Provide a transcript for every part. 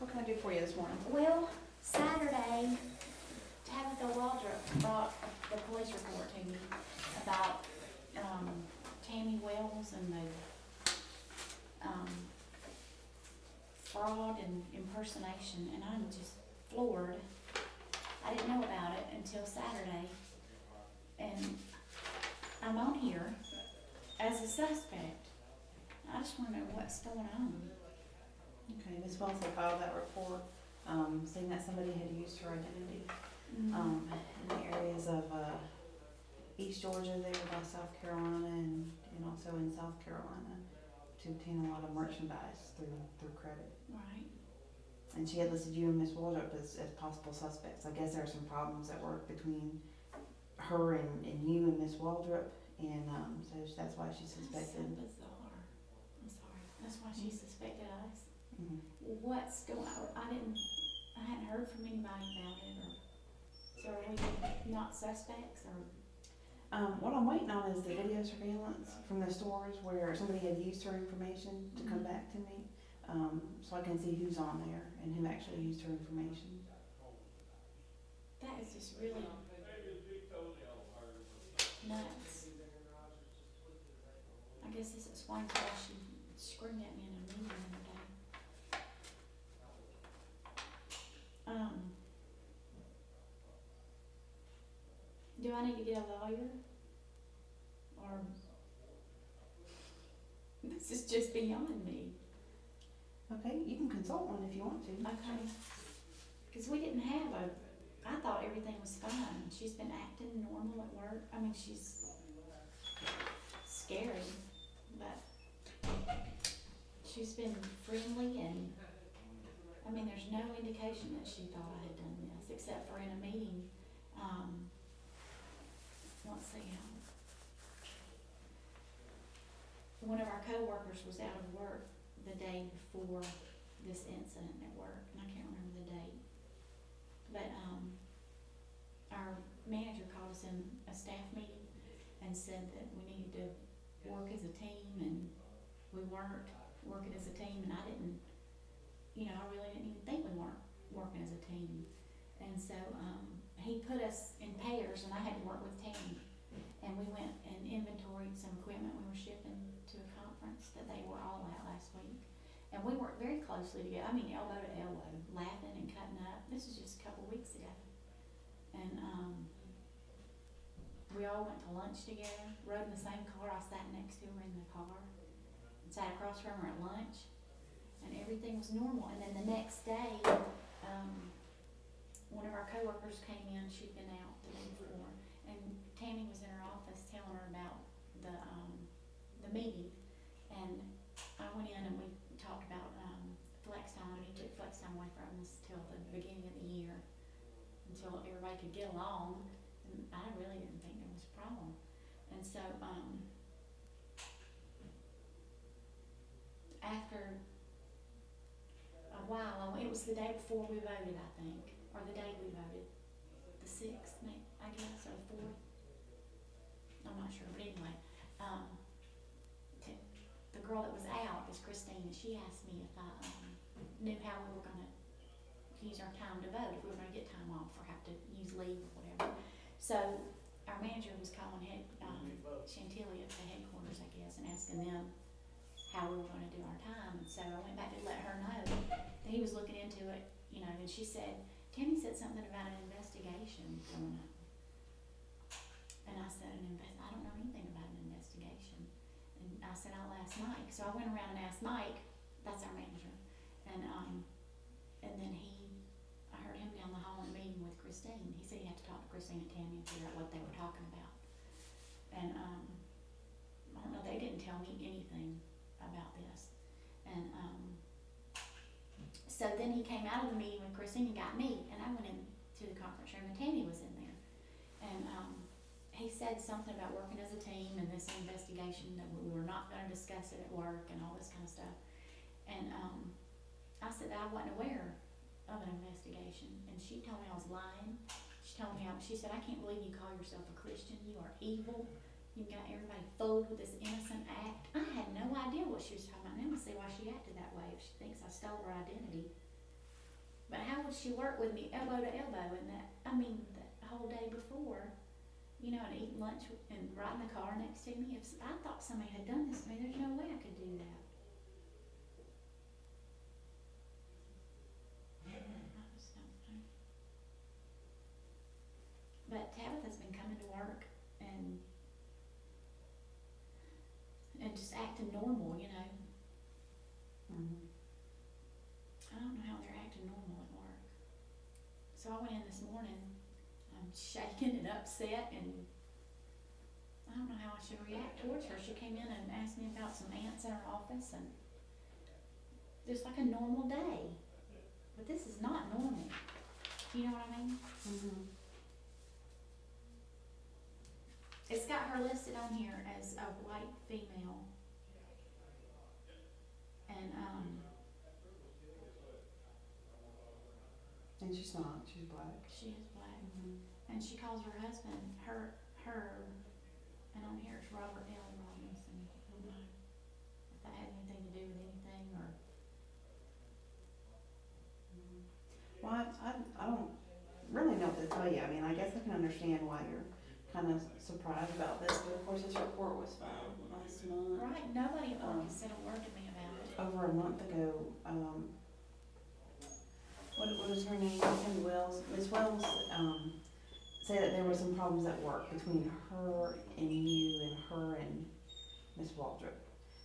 what can I do for you this morning? Well, Saturday, Tabitha Waldrop brought the police report to me about Tammy Wells and the fraud and impersonation, and I'm just floored. I didn't know about it until Saturday, and I'm on here as a suspect. I just want to know what's going on. Okay, Ms. Wells had filed that report, saying that somebody had used her identity in the areas of East Georgia there by South Carolina and also in South Carolina to obtain a lot of merchandise through credit. Right. And she had listed you and Ms. Waldrop as possible suspects. I guess there are some problems at work between her and you and Ms. Waldrop, and so that's why she suspected. That's so bizarre. I'm sorry. That's why she suspected us. Mm-hmm. What's going on? I hadn't heard from anybody about it, or so are we not suspects, or? What I'm waiting on is the video surveillance from the stores where somebody had used her information to come back to me, so I can see who's on there and who actually used her information. That is just really nuts. I guess this explains why she screamed at me in a meeting the other day. Do I need to get a lawyer? Or this is just beyond me. Okay, you can consult one if you want to. Okay. Because we didn't have I thought everything was fine. She's been acting normal at work. I mean, she's scary, but she's been friendly, and I mean, there's no indication that she thought I had done this, except for in a meeting. Let's see, one of our co-workers was out of work the day before this incident at work, and I can't remember the date. But our manager called us in a staff meeting and said that we needed to work as a team, and we weren't working as a team, and I didn't, I really didn't even think we weren't working as a team. And so he put us in pairs, and I had to work with Tammy. And we went and inventoried some equipment we were shipping to a conference that they were all at last week. And we worked very closely together. I mean, elbow to elbow, laughing and cutting up. This was just a couple weeks ago. And we all went to lunch together, rode in the same car. I sat next to her in the car and sat across from her at lunch. And everything was normal. And then the next day, one of our coworkers came in. She'd been out the day before, and Tammy was in her office telling her about the meeting. And I went in and we talked about flex time. He took flex time away from us till the beginning of the year, until everybody could get along. And I really didn't think there was a problem. And so after a while, it was the day before we voted, I think, or the day we voted, the 6th, I guess, or the 4th. I'm not sure, but anyway, the girl that was out is Christine, and she asked me if I knew how we were going to use our time to vote, if we were going to get time off or have to use leave or whatever. So our manager was calling Chantilly at the headquarters, I guess, and asking them how we were going to do our time. And so I went back to let her know that he was looking into it, and she said, Tammy said something about an investigation coming up. And I said, I don't know anything about an investigation. And I said, I'll ask Mike. So I went around and asked Mike, that's our manager. And then I heard him down the hall in a meeting with Christine. He said he had to talk to Christine and Tammy and figure out what they were talking about. And I don't know, they didn't tell me anything about this. And so then he came out of the meeting with Christine and got me, and I went into the conference room and Tammy was in there. And he said something about working as a team and this investigation, that we were not going to discuss it at work and all this kind of stuff. And I said that I wasn't aware of an investigation, and she told me I was lying. She said, I can't believe you call yourself a Christian. You are evil. You got everybody fooled with this innocent act. I had no idea what she was talking about. Now I see why she acted that way, if she thinks I stole her identity. would she work with me elbow to elbow and that, I mean, the whole day before, you know, and eat lunch and ride in the car next to me? If I thought somebody had done this to me, there's no way I could do that. I just don't know. But Tabitha's been coming to work and just acting normal, you know. Mhm. I don't know how they're acting normal at work. So I went in this morning, I'm shaking and upset, and I don't know how I should react towards her. She came in and asked me about some ants in her office, and just like a normal day. But this is not normal. You know what I mean? Mhm. It's got her listed on here as a white female. And, And she's not. She's black. she is black. Mhm. And she calls her husband, her, and on here it's Robert L. Robinson. I don't know if that had anything to do with anything, or, Well, I don't really know what to tell you. I mean, I guess I can understand why you're kind of surprised about this, but of course this report was filed last month. right, nobody at work has said a word to me about it. Over a month ago. What is her name? Miss Wells. Miss Wells said that there were some problems at work between her and you and her and Miss Waldrop.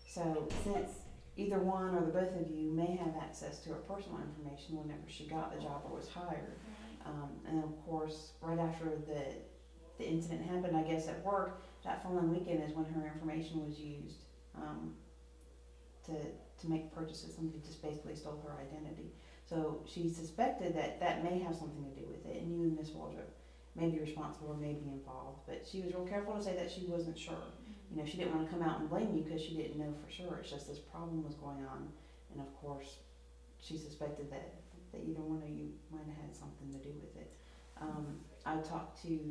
So since either one or the both of you may have access to her personal information whenever she got the job or was hired, Right. and of course, right after the incident happened, I guess at work, that following weekend is when her information was used to make purchases. Somebody just basically stole her identity. So she suspected that that may have something to do with it, and you and Miss Waldrop may be responsible or may be involved. But she was real careful to say that she wasn't sure. You know, she didn't want to come out and blame you because she didn't know for sure. It's just this problem was going on, and of course, she suspected that either one of you might have had something to do with it.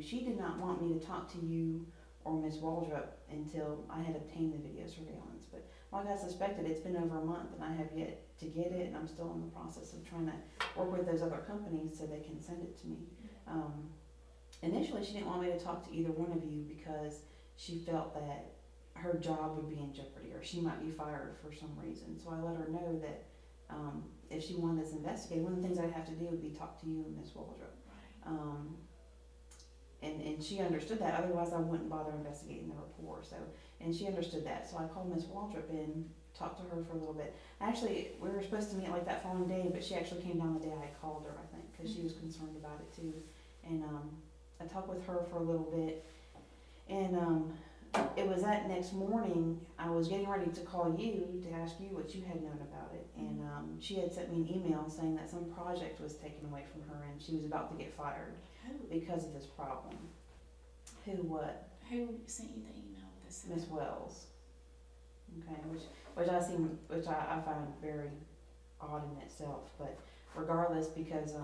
She did not want me to talk to you or Miss Waldrop until I had obtained the video surveillance. But like I suspected, it's been over a month and I have yet to get it, and I'm still in the process of trying to work with those other companies so they can send it to me. Initially, she didn't want me to talk to either one of you because she felt that her job would be in jeopardy or she might be fired for some reason. So I let her know that if she wanted this investigated, one of the things I'd have to do would be talk to you and Miss Waldrop. Right. And she understood that, otherwise I wouldn't bother investigating the report. So, and she understood that. So I called Miss Waldrop in, talked to her for a little bit. Actually, we were supposed to meet like that following day, but she actually came down the day I called her, I think, because she was concerned about it too. And I talked with her for a little bit, and it was that next morning I was getting ready to call you to ask you what you had known about it, and she had sent me an email saying that some project was taken away from her and she was about to get fired because of this problem. Who? What? Who sent you the email with this? Miss Wells. Okay, which I find very odd in itself, but regardless, because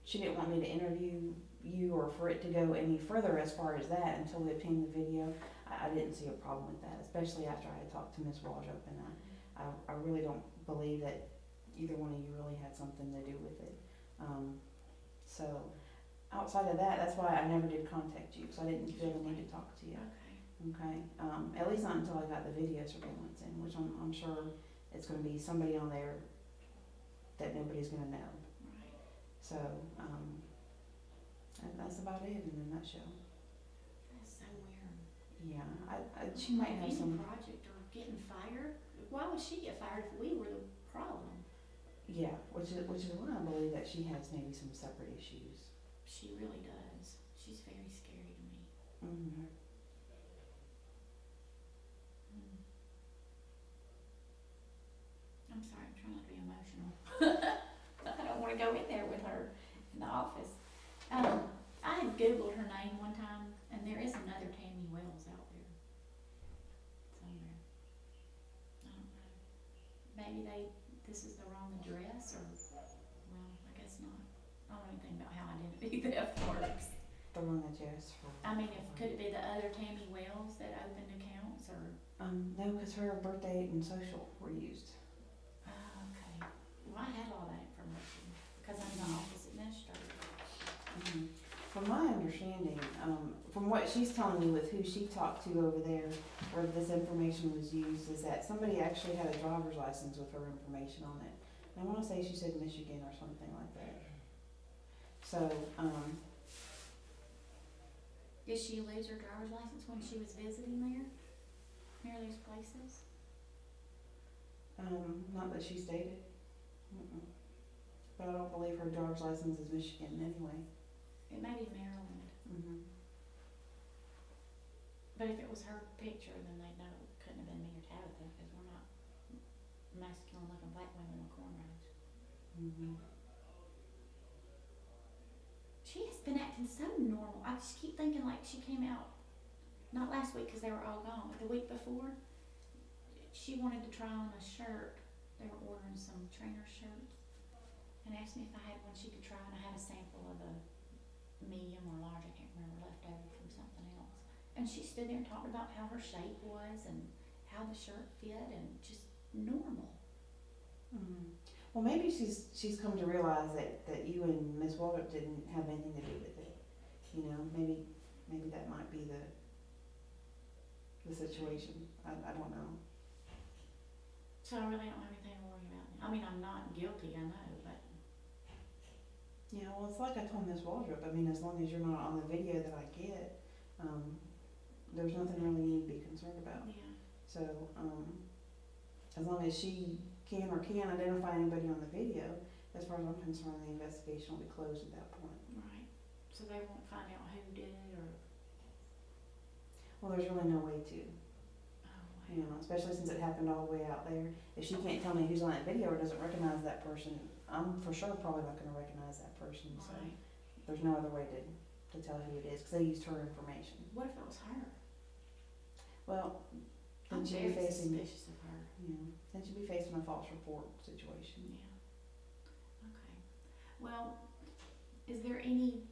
she didn't want me to interview you or for it to go any further as far as that until we obtained the video. I didn't see a problem with that, especially after I had talked to Miss Waldrop, and I really don't believe that either one of you really had something to do with it. So outside of that, that's why I never did contact you, because I didn't feel the need to talk to you. Okay. At least not until I got the video surveillance in, which I'm sure it's going to be somebody on there that nobody's going to know. Right. So that's about it in a nutshell. That's so weird. Yeah, she might have any some. project or getting fired. Why would she get fired if we were the problem? Yeah, which is why I believe that she has maybe some separate issues. She really does. She's very scary to me. Mm-hmm. I'm sorry, I'm trying not to be emotional. I don't want to go in there with her in the office. I had Googled her name one time, and there is another Tammy Wells out there somewhere. I don't know. Maybe this is the wrong address, or, well, I guess not. I don't know anything about how identity theft works. The one that you asked for. I mean, could it be the other Tammy Wells that opened accounts, or? No, because her birthday and social were used. Oh, okay. Well, I had all that information. what she's telling me with who she talked to over there, where this information was used, is that somebody actually had a driver's license with her information on it. And I wanna say she said Michigan or something like that. So, Did she lose her driver's license when she was visiting there, near these places? not that she stated. Mm-mm. But I don't believe her driver's license is Michigan anyway. It may be Maryland, Mm-hmm. but if it was her picture, then they know it couldn't have been me or Tabitha, because we're not masculine looking black women with cornrows. Mm-hmm. She has been acting so normal. I just keep thinking like she came out, not last week because they were all gone, but the week before, she wanted to try on a shirt. They were ordering some trainer shirts and asked me if I had one she could try, and I had a sample of a medium or large, I can't remember, left over from something else. And she stood there and talked about how her shape was and how the shirt fit and just normal. Mm-hmm. Well, maybe she's come to realize that you and Miss Walter didn't have anything to do with it. You know, maybe that might be the situation. I don't know. So I really don't have anything to worry about now. I mean, I'm not guilty, I know, but. Yeah, well, it's like I told Miss Waldrop. I mean, as long as you're not on the video that I get, there's nothing really you need to be concerned about. Yeah. So, as long as she can or can't identify anybody on the video, as far as I'm concerned, the investigation will be closed at that point. Right. So they won't find out who did it or. Well, there's really no way to. Oh, wow. You know, especially since it happened all the way out there. If she can't tell me who's on that video or doesn't recognize that person, I'm for sure probably not going to recognize that person. So Right. there's no other way to tell who it is because they used her information. What if it was her? Well, then I'm she'd be very facing, suspicious of her. then she'd be facing a false report situation. Yeah. Okay. Well, is there any,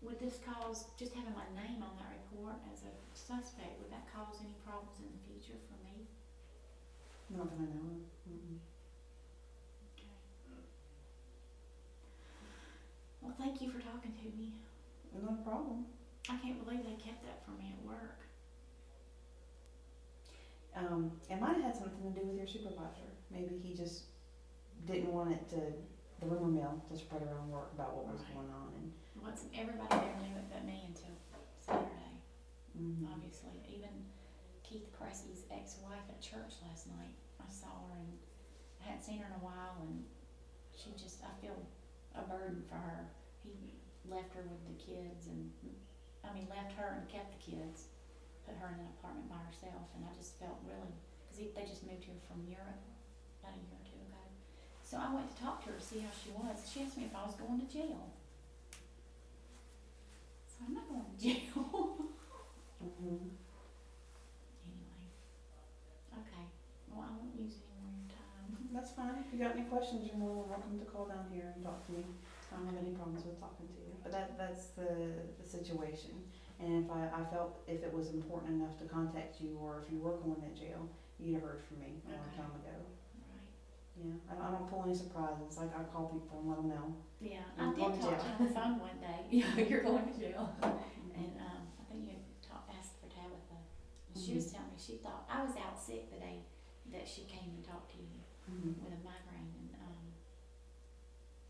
would this cause, just having my name on that report as a suspect, would that cause any problems in the future for me? Not that I know of. Mm-mm. Okay. Well, thank you for talking to me. No problem. I can't believe they kept that from me at work. It might have had something to do with your supervisor. Maybe he just didn't want the rumor mill to spread around work about what was Right. going on. And Everybody there knew it but me until Saturday, mm-hmm. obviously. Even Keith Pressy's ex-wife at church last night, I saw her and I hadn't seen her in a while, and I feel a burden for her. He left her with the kids left her and kept the kids, put her in an apartment by herself, and I just felt really, because they just moved here from Europe about a year or two ago. So I went to talk to her to see how she was. She asked me if I was going to jail. So I'm not going to jail. Mm-hmm. Anyway. Okay. Well, I won't use any more of your time. That's fine. If you got any questions, you're more than welcome to call down here and talk to me. I don't have any problems with talking to you. But that's the situation. And if I felt if it was important enough to contact you, or if you were going to jail, you'd have heard from me a long time ago. Right. Yeah, I don't pull any surprises. Like, I call people and let them know. Yeah, I You're did going to talk to jail. you on the phone one day. Yeah, you're going to jail. And I think you asked for Tabitha. And she was telling me she thought I was out sick the day that she came and talked to you Mm-hmm. with a migraine, and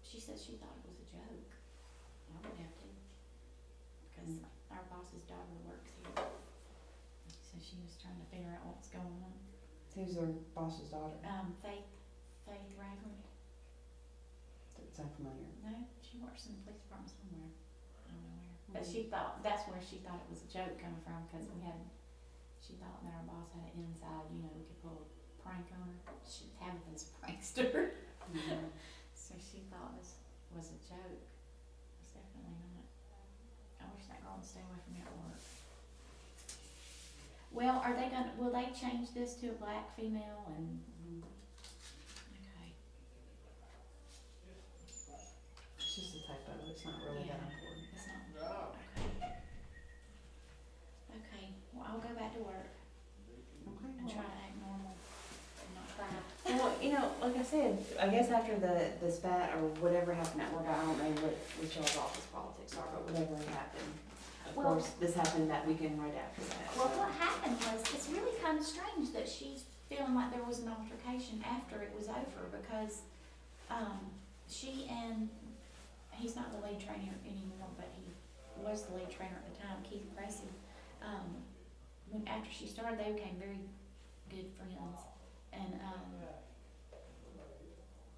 she said she thought it was a joke. I would have to, because our boss's daughter works here. So she was trying to figure out what's going on. Who's their boss's daughter? Faith Ragland. That sound familiar. No, she works in the police department somewhere. I don't know where. But she thought, that's where she thought it was a joke coming from, because she thought that our boss had an inside, we could pull a prank on her. Tabitha's a prankster. Mm-hmm. So she thought this was a joke. It's definitely not. I wish that girl would stay away from me at work. Well, will they change this to a black female and? Okay. It's just a typo. It's not really that important. It's not. Okay. Well, I'll go back to work Okay. and try to act normal and not cry. Well, like I said, I guess after the spat or whatever happened at work, I don't know what y'all's office politics are, but whatever happened, Of Well- course, this happened that weekend right after that. Well, so. what happened was, it's really kind of strange that she's feeling like there was an altercation after it was over, because, she and, he's not the lead trainer anymore, but he was the lead trainer at the time, Keith Pressey. When, after she started, they became very good friends, and,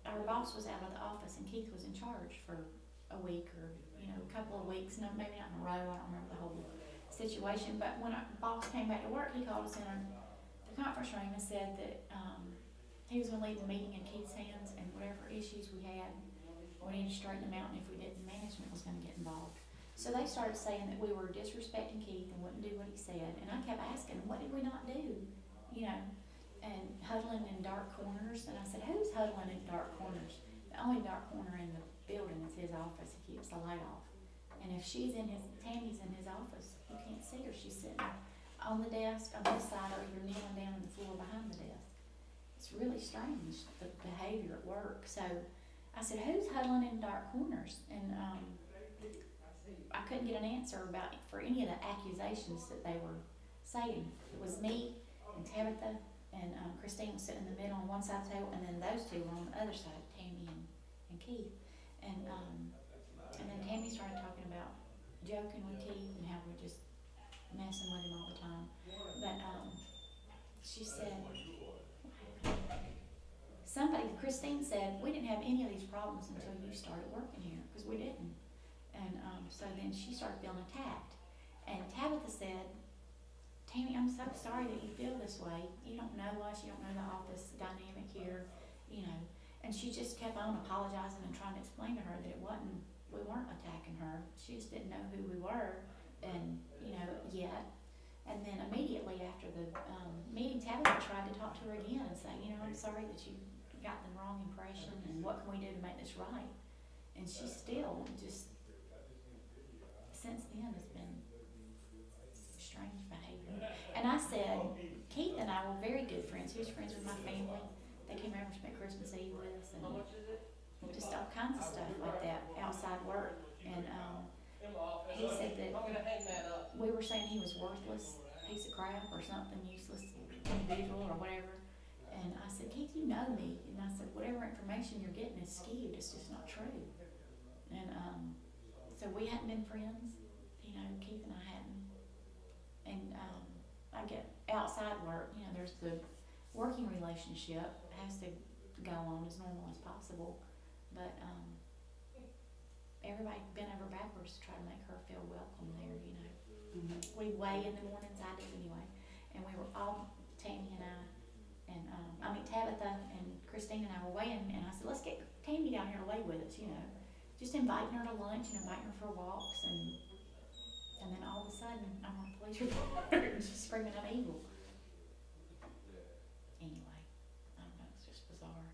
our boss was out of the office and Keith was in charge for a week or, you know, a couple of weeks, no, maybe not in a row, I don't remember the whole situation, but when our boss came back to work, he called us in the conference room and said that, he was gonna leave the meeting in Keith's hands, and whatever issues we had, we needed to straighten them out, and if we didn't, management was gonna get involved. So they started saying that we were disrespecting Keith and wouldn't do what he said, and I kept asking, what did we not do? You know, and huddling in dark corners, and I said, who's huddling in dark corners? The only dark corner in the building is his office, he keeps the light off. And if she's in Tammy's in his office, you can't see her, she's sitting on the desk on this side, or you're kneeling down on the floor behind the desk. It's really strange, the behavior at work. So I said, who's huddling in dark corners? And I couldn't get an answer for any of the accusations that they were saying. It was me and Tabitha and Christine was sitting in the middle on one side of the table, and then those two were on the other side, Tammy and Keith. And then Tammy started talking about joking with Keith and how we're just messing with him all the time. But she said, Christine said, we didn't have any of these problems until you started working here, because we didn't. And so then she started feeling attacked. And Tabitha said, Tammy, I'm so sorry that you feel this way. You don't know us, you don't know the office dynamic here, you know. And she just kept on apologizing and trying to explain to her that we weren't attacking her. She just didn't know who we were, and, you know, yet. And then immediately after the meeting, Tabitha tried to talk to her again and say, you know, I'm sorry that you got the wrong impression, and what can we do to make this right? And she still just, since then, has been strange behavior. And I said, Keith and I were very good friends. He was friends with my family. They came over and spent Christmas Eve with us, and just all kinds of stuff like that, outside work. And he said that we were saying he was worthless, piece of crap or something, useless individual or whatever. And I said, Keith, you know me. And I said, whatever information you're getting is skewed. It's just not true. And so we hadn't been friends. You know, Keith and I hadn't. And I get outside work, you know, there's the working relationship has to go on as normal as possible. But everybody bent over backwards to try to make her feel welcome there, you know. Mm-hmm. We weigh in the mornings, I do anyway. And we were all, Tammy and I, and Tabitha and Christine and I were weighing, and I said, let's get Tammy down here to weigh with us, you know. Just inviting her to lunch and inviting her for walks, and then all of a sudden, I'm on a police report, and she's screaming I'm evil. Anyway, I don't know, it's just bizarre.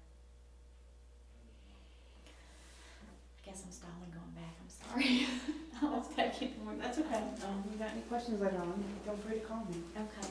I guess I'm stalling going back, I'm sorry. I was taking more. That's okay. If you got any questions later on, feel free to call me. Okay.